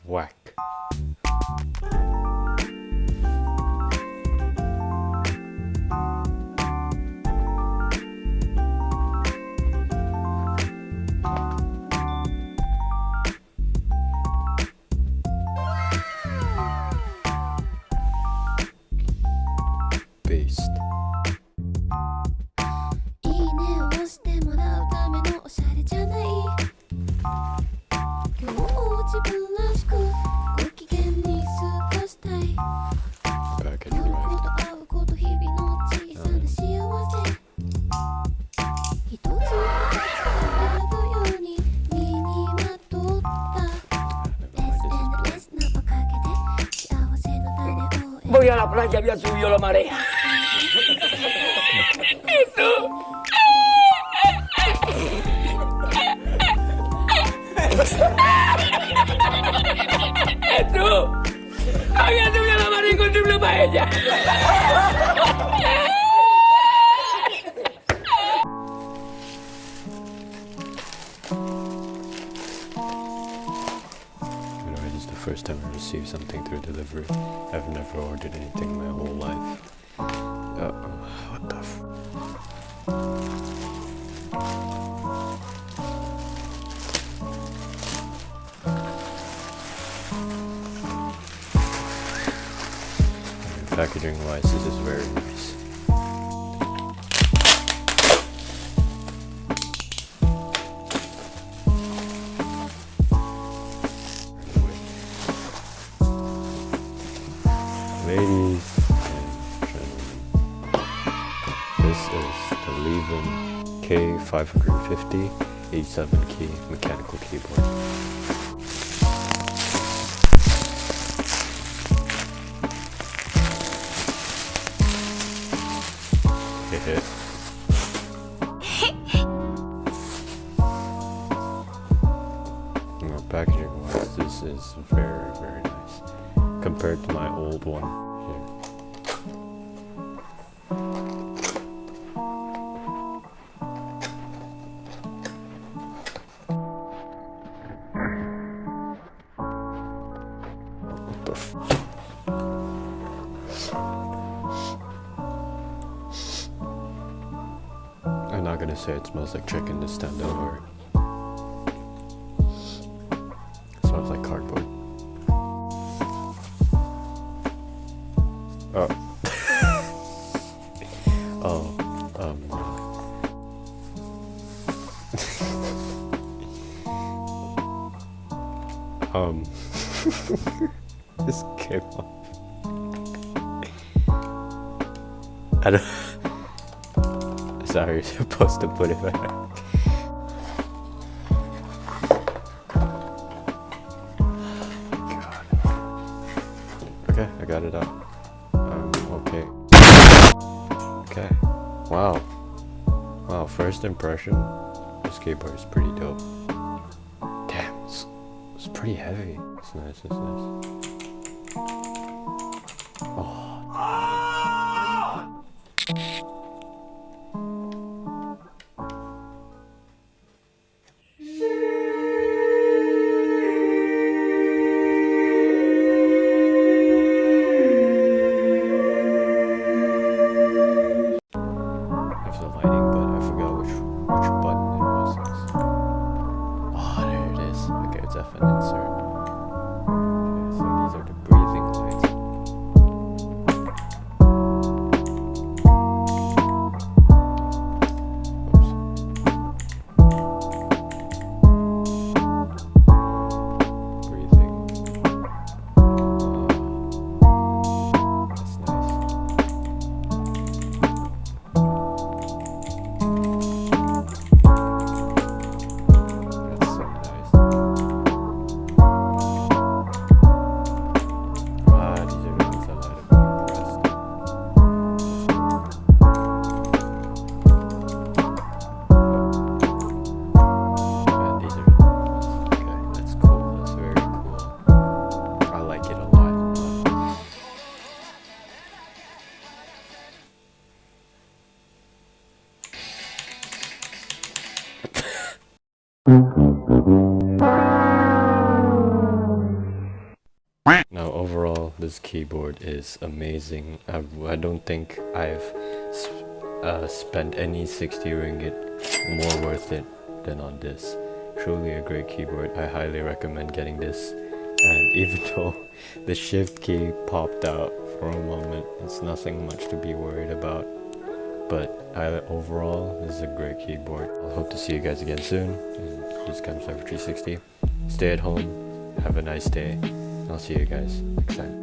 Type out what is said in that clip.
Whack. Based. いいねを押してもらうためのおしゃれじゃない。今日も自分らしくご機嫌に過ごしたい。 Back 喜 and ぶ right. こと会うこと日々の小さな幸せ。一つ二つ宿るように身にまとった SNS のおかげで幸せの種を Voy a la playa, había subido la marea. ¡Jesús! ¡Había subido la marea y encontré una paella! You know, it is the first time I received something through delivery. I've never ordered anything my whole life. What the f... Packaging wise, this is very nice. Ladies and gentlemen, this is the LEAVEN K550 87 key mechanical keyboard. Now, packaging wise, this is very, very nice compared to my old one here. What the f... I'm not gonna say it smells like chicken this time, don't worry. It smells like cardboard. Oh. No. This came off. I don't... Sorry, you're supposed to put it back. God. Okay, I got it out. Okay. Okay. Wow. Wow, first impression, this keyboard is pretty dope. Damn, it's pretty heavy. It's nice, it's nice. Oh. There's the lighting, but I forgot which button it was. Oh, there it is. Okay, it's F and insert. Okay, so these are the breathing lights. Oops. Breathing. That's nice. That's so nice. this keyboard is amazing. I don't think I've spent any 60 ringgit more worth it than on this. Truly a great keyboard. I highly recommend getting this. And even though the shift key popped out for a moment, it's nothing much to be worried about. But overall, this is a great keyboard. I hope to see you guys again soon. And this is K550. Stay at home. Have a nice day. I'll see you guys next time.